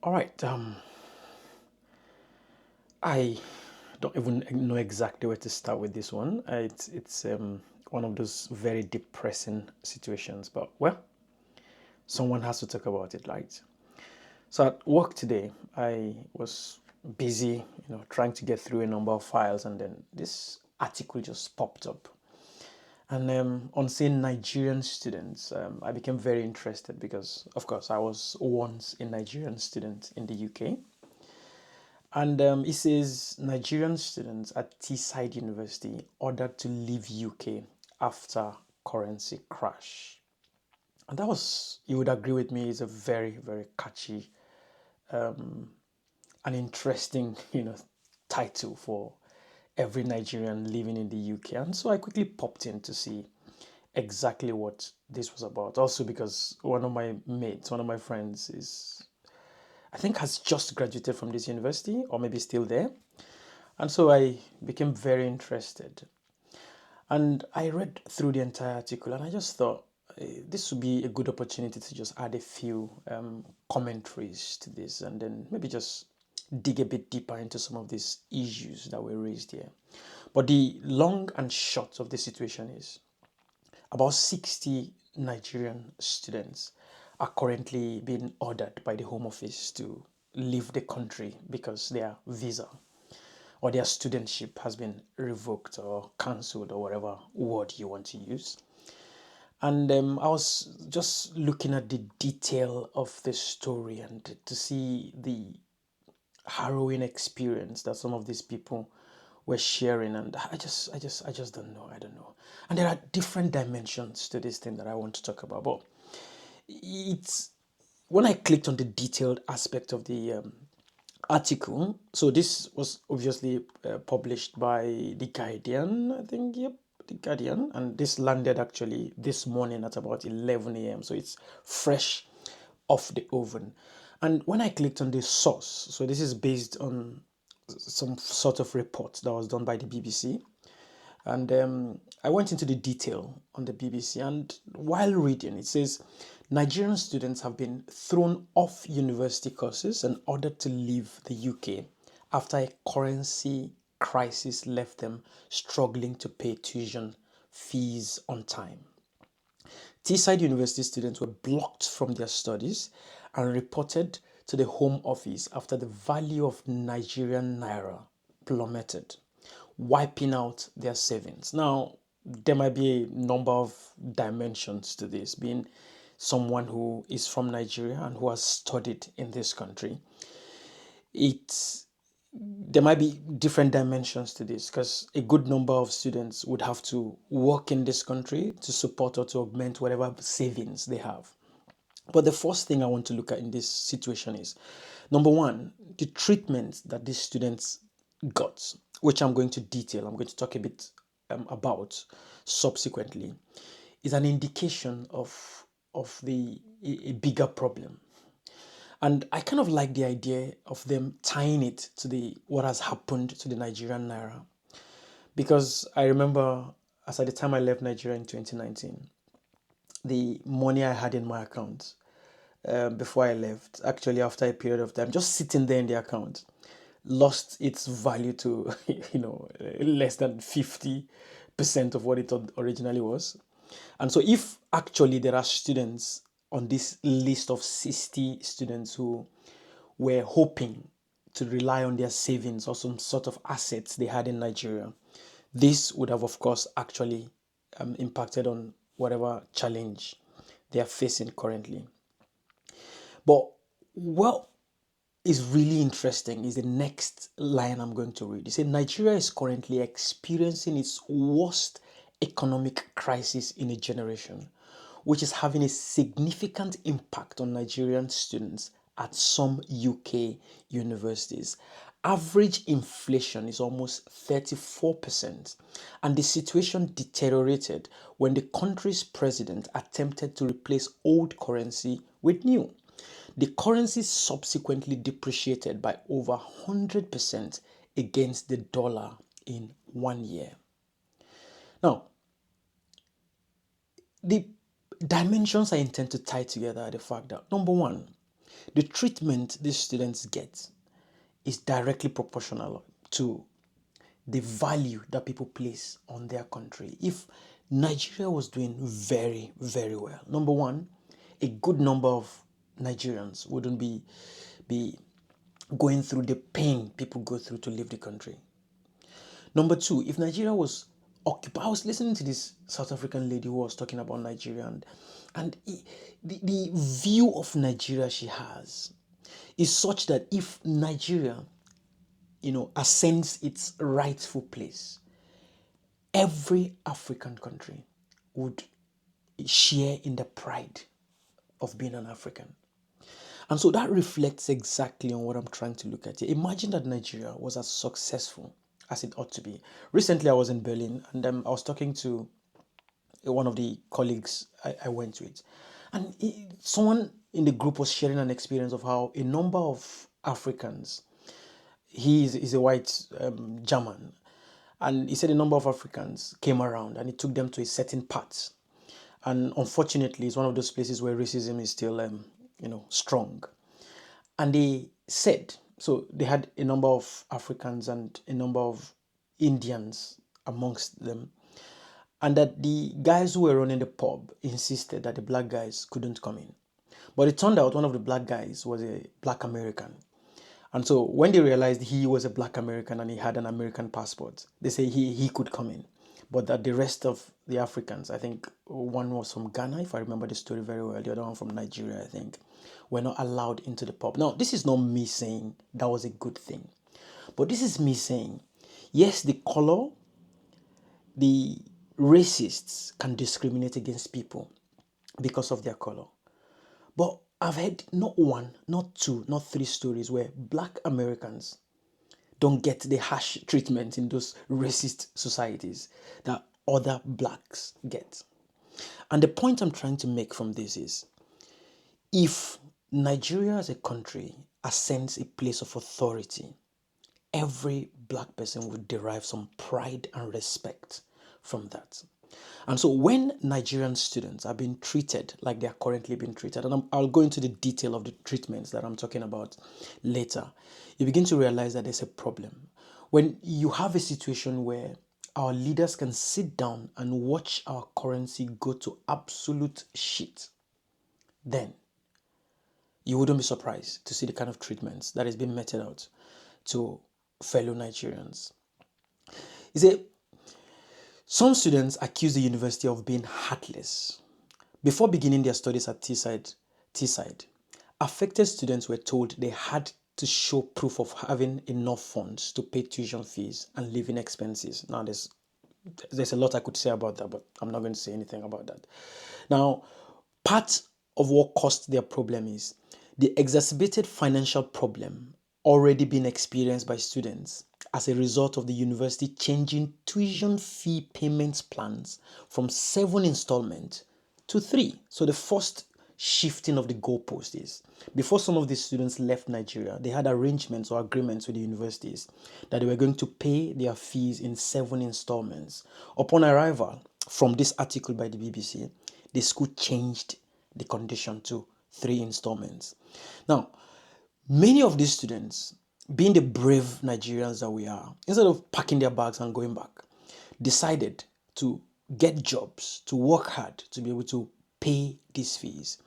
All right. I don't even know exactly where to start with this one. It's one of those very depressing situations, but well, someone has to talk about it, right? So at work today, I was busy, trying to get through a number of files, and then this article just popped up. And on seeing Nigerian students, I became very interested because, of course, I was once a Nigerian student in the UK. And it says Nigerian students at Teesside University ordered to leave UK after currency crash. And that was, you would agree with me, is a very, very catchy and interesting, title for every Nigerian living in the UK. And so I quickly popped in to see exactly what this was about. Also because one of my mates, one of my friends is, I think, has just graduated from this university or maybe still there. And so I became very interested. And I read through the entire article and I just thought this would be a good opportunity to just add a few commentaries to this and then maybe just dig a bit deeper into some of these issues that were raised here. But the long and short of the situation is about 60 Nigerian students are currently being ordered by the Home Office to leave the country because their visa or their studentship has been revoked or cancelled or whatever word you want to use. And I was just looking at the detail of the story and to see the harrowing experience that some of these people were sharing. And I just don't know. I don't know. And there are different dimensions to this thing that I want to talk about. But it's when I clicked on the detailed aspect of the article. So this was obviously published by The Guardian, I think. Yep, The Guardian. And this landed actually this morning at about 11 a.m. So it's fresh off the oven. And when I clicked on the source, so this is based on some sort of report that was done by the BBC. And I went into the detail on the BBC, and while reading, it says Nigerian students have been thrown off university courses and ordered to leave the UK after a currency crisis left them struggling to pay tuition fees on time. Teesside University students were blocked from their studies and reported to the Home Office after the value of Nigerian naira plummeted, wiping out their savings. Now, there might be a number of dimensions to this, being someone who is from Nigeria and who has studied in this country. It's there might be different dimensions to this because a good number of students would have to work in this country to support or to augment whatever savings they have. But the first thing I want to look at in this situation is number one, the treatment that these students got, which I'm going to detail, I'm going to talk a bit about subsequently, is an indication of a bigger problem. And I kind of like the idea of them tying it to the what has happened to the Nigerian naira. Because I remember as at the time I left Nigeria in 2019, the money I had in my account before I left, actually after a period of time, just sitting there in the account, lost its value to less than 50% of what it originally was. And so if actually there are students on this list of 60 students who were hoping to rely on their savings or some sort of assets they had in Nigeria, this would have, of course, actually impacted on whatever challenge they are facing currently. But what is really interesting is the next line I'm going to read. It says Nigeria is currently experiencing its worst economic crisis in a generation, which is having a significant impact on Nigerian students at some UK universities. Average inflation is almost 34%, and the situation deteriorated when the country's president attempted to replace old currency with new. The currency subsequently depreciated by over 100% against the dollar in 1 year. Now, the dimensions I intend to tie together are the fact that number one, The treatment these students get is directly proportional to the value that people place on their country. If Nigeria was doing very, very well, number one, a good number of Nigerians wouldn't be going through the pain people go through to leave the country. Number two, if Nigeria was occupied, I was listening to this South African lady who was talking about Nigeria, and the view of Nigeria she has is such that if Nigeria, ascends its rightful place, every African country would share in the pride of being an African. And so that reflects exactly on what I'm trying to look at here. Imagine that Nigeria was as successful as it ought to be. Recently, I was in Berlin, and I was talking to one of the colleagues I went with. And someone in the group was sharing an experience of how a number of Africans, he's a white German, and he said a number of Africans came around and he took them to a certain part. And unfortunately, it's one of those places where racism is still, strong. And they said, so they had a number of Africans and a number of Indians amongst them, and that the guys who were running the pub insisted that the black guys couldn't come in. But it turned out one of the black guys was a black American. And so when they realized he was a black American and he had an American passport, they say he could come in. But that the rest of the Africans, I think one was from Ghana, if I remember the story very well, the other one from Nigeria, I think, were not allowed into the pub. Now, this is not me saying that was a good thing. But this is me saying, yes, the color, the racists can discriminate against people because of their color. But I've heard not one, not two, not three stories where black Americans don't get the harsh treatment in those racist societies that other blacks get. And the point I'm trying to make from this is, if Nigeria as a country ascends a place of authority, every black person would derive some pride and respect from that. And so when Nigerian students are being treated like they are currently being treated, and I'll go into the detail of the treatments that I'm talking about later, you begin to realize that there's a problem. When you have a situation where our leaders can sit down and watch our currency go to absolute shit, then you wouldn't be surprised to see the kind of treatments that is being meted out to fellow Nigerians. You see, some students accuse the university of being heartless. Before beginning their studies at Teesside, affected students were told they had to show proof of having enough funds to pay tuition fees and living expenses. Now, there's a lot I could say about that, but I'm not going to say anything about that. Now, part of what caused their problem is the exacerbated financial problem already being experienced by students as a result of the university changing tuition fee payments plans from 7 installments to 3. So the first shifting of the goalpost is, before some of these students left Nigeria, they had arrangements or agreements with the universities that they were going to pay their fees in 7 installments. Upon arrival, from this article by the BBC, the school changed the condition to 3 installments. Now, many of these students, being the brave Nigerians that we are, instead of packing their bags and going back, decided to get jobs, to work hard, to be able to pay these fees.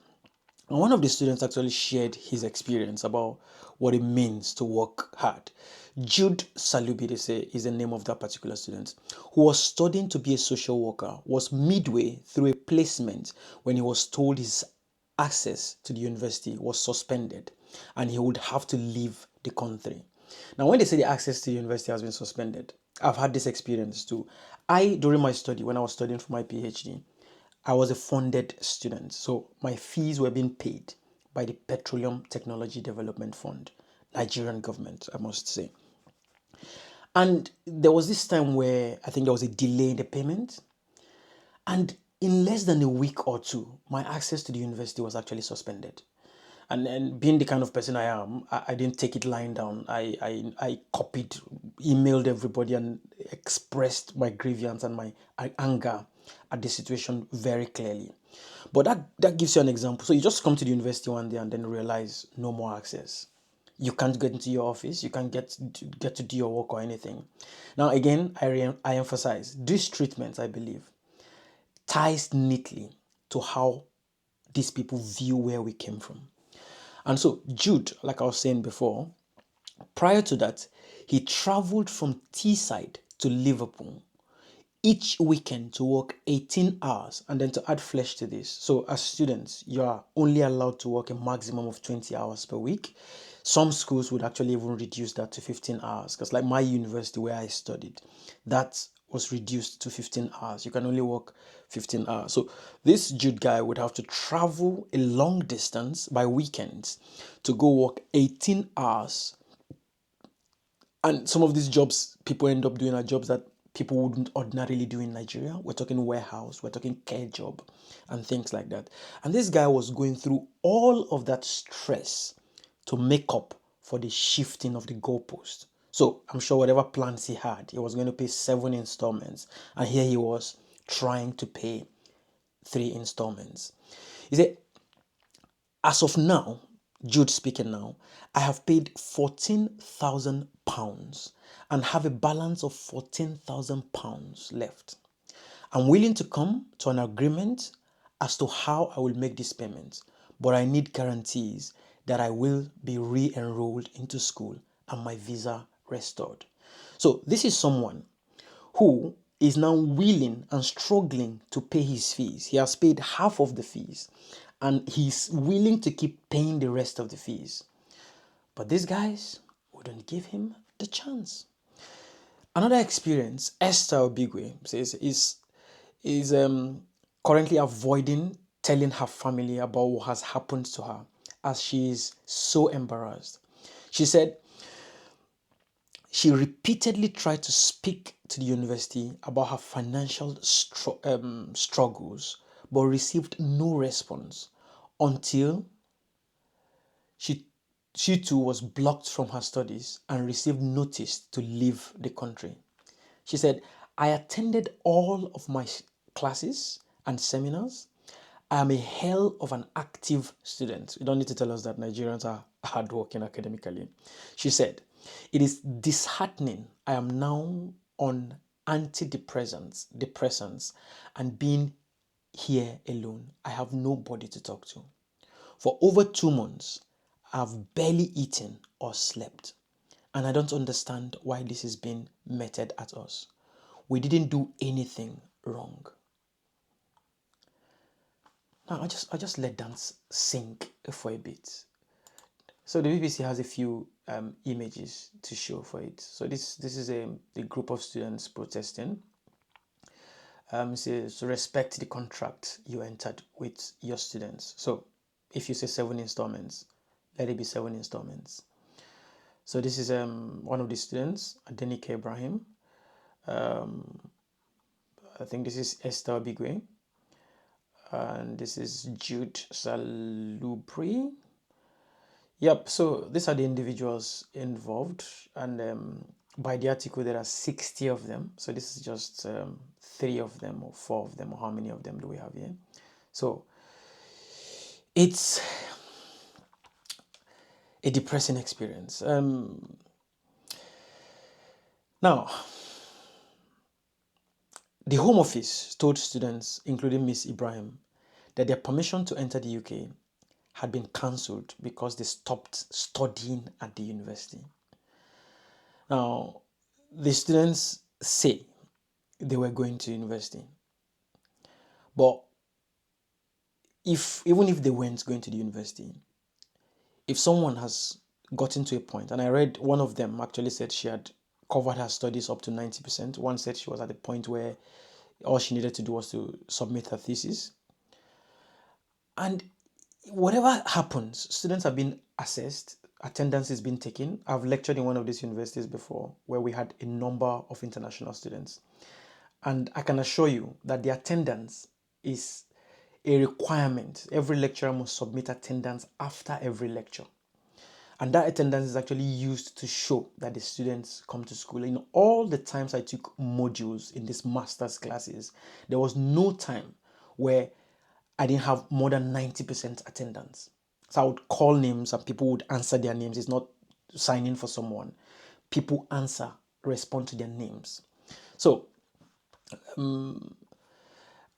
And one of the students actually shared his experience about what it means to work hard. Jude Salubi, they say, is the name of that particular student, who was studying to be a social worker, was midway through a placement when he was told his access to the university was suspended and he would have to leave the country. Now, when they say the access to the university has been suspended, I've had this experience too. During my study, when I was studying for my PhD, I was a funded student. So my fees were being paid by the Petroleum Technology Development Fund, Nigerian government, I must say. And there was this time where I think there was a delay in the payment. And in less than a week or two, my access to the university was actually suspended. And being the kind of person I am, I didn't take it lying down. I copied, emailed everybody and expressed my grievance and my anger at the situation very clearly. But that gives you an example. So you just come to the university one day and then realize no more access. You can't get into your office. You can't get to do your work or anything. Now again, I emphasize this treatment, I believe, ties neatly to how these people view where we came from. And so Jude, like I was saying before, prior to that, he traveled from Teesside to Liverpool each weekend to work 18 hours and then to add flesh to this. So as students, you are only allowed to work a maximum of 20 hours per week. Some schools would actually even reduce that to 15 hours because like my university where I studied, that was reduced to 15 hours. You can only work 15 hours. So this Jude guy would have to travel a long distance by weekends to go work 18 hours. And some of these jobs people end up doing are jobs that people wouldn't ordinarily do in Nigeria. We're talking warehouse, we're talking care job, and things like that. And this guy was going through all of that stress to make up for the shifting of the goalpost. So I'm sure whatever plans he had, he was going to pay 7 installments. And here he was trying to pay 3 installments. He said, as of now, Jude speaking now, I have paid £14,000 and have a balance of £14,000 left. I'm willing to come to an agreement as to how I will make this payment, but I need guarantees that I will be re-enrolled into school and my visa restored. So this is someone who is now willing and struggling to pay his fees. He has paid half of the fees and he's willing to keep paying the rest of the fees. But these guys wouldn't give him the chance. Another experience, Esther Obigwe says, is currently avoiding telling her family about what has happened to her as she is so embarrassed. She said she repeatedly tried to speak to the university about her financial struggles, but received no response until she she too was blocked from her studies and received notice to leave the country. She said, I attended all of my classes and seminars. I am a hell of an active student. You don't need to tell us that Nigerians are hardworking academically. She said, it is disheartening. I am now on depressants, and being here alone. I have nobody to talk to. For over 2 months, I've barely eaten or slept. And I don't understand why this is being meted at us. We didn't do anything wrong. Now I just let that sink for a bit. So the BBC has a few images to show for it. So this is a group of students protesting. It says respect the contract you entered with your students. So if you say 7 installments, let it be 7 installments. So this is one of the students, Adenike Ibrahim. I think this is Esther Bigwe. And this is Jude Salubri. Yep, so these are the individuals involved. And by the article, there are 60 of them. So this is just 3 of them or 4 of them, or how many of them do we have here? So it's a depressing experience. Now, the Home Office told students, including Miss Ibrahim, that their permission to enter the UK had been cancelled because they stopped studying at the university. Now, the students say they were going to university, but even if they weren't going to the university, if someone has gotten to a point, and I read one of them actually said she had covered her studies up to 90%. One said she was at the point where all she needed to do was to submit her thesis. And whatever happens, students have been assessed, attendance is being taken. I've lectured in one of these universities before where we had a number of international students. And I can assure you that the attendance is a requirement. Every lecturer must submit attendance after every lecture. And that attendance is actually used to show that the students come to school. In all the times I took modules in these master's classes, there was no time where I didn't have more than 90% attendance. So I would call names and people would answer their names. It's not signing for someone. People answer, respond to their names. So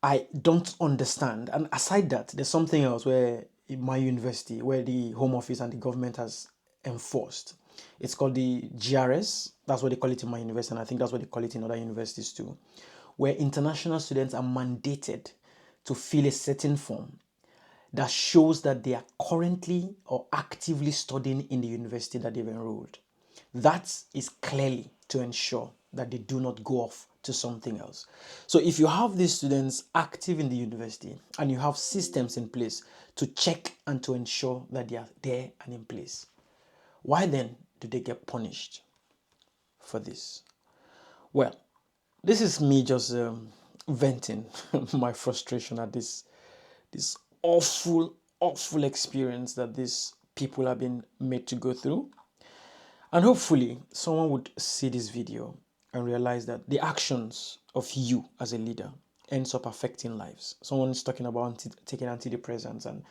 I don't understand. And aside that, there's something else where in my university, where the Home Office and the government has enforced. It's called the GRS. That's what they call it in my university, and I think that's what they call it in other universities too, where international students are mandated to fill a certain form that shows that they are currently or actively studying in the university that they've enrolled. That is clearly to ensure that they do not go off to something else. So if you have these students active in the university and you have systems in place to check and to ensure that they are there and in place, why then do they get punished for this? Well, this is me just venting my frustration at this awful experience that these people have been made to go through. And hopefully someone would see this video and realize that the actions of you as a leader ends up affecting lives. Someone is talking about taking antidepressants, and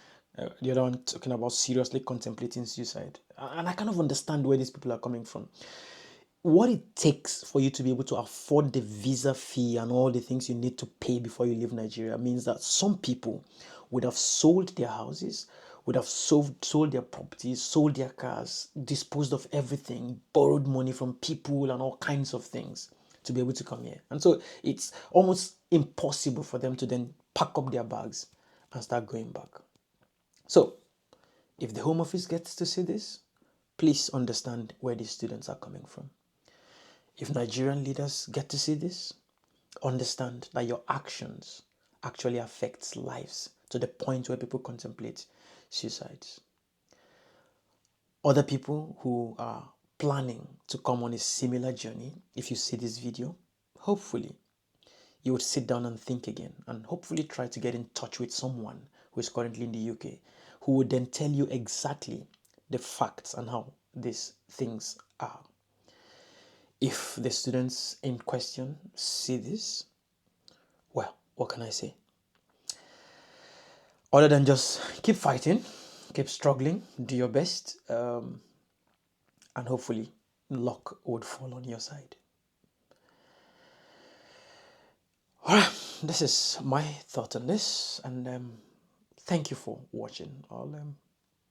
the other one talking about seriously contemplating suicide. And I kind of understand where these people are coming from. What it takes for you to be able to afford the visa fee and all the things you need to pay before you leave Nigeria means that some people would have sold their houses, would have sold their properties, sold their cars, disposed of everything, borrowed money from people and all kinds of things to be able to come here. And so it's almost impossible for them to then pack up their bags and start going back. So if the Home Office gets to see this, please understand where these students are coming from. If Nigerian leaders get to see this, understand that your actions actually affects lives to the point where people contemplate suicides. Other people who are planning to come on a similar journey, if you see this video, hopefully you would sit down and think again and hopefully try to get in touch with someone who is currently in the UK who would then tell you exactly the facts and how these things are. If the students in question see this, well, what can I say? Other than just keep fighting, keep struggling, do your best, and hopefully luck would fall on your side. All right, this is my thought on this, and thank you for watching. I'll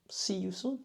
see you soon.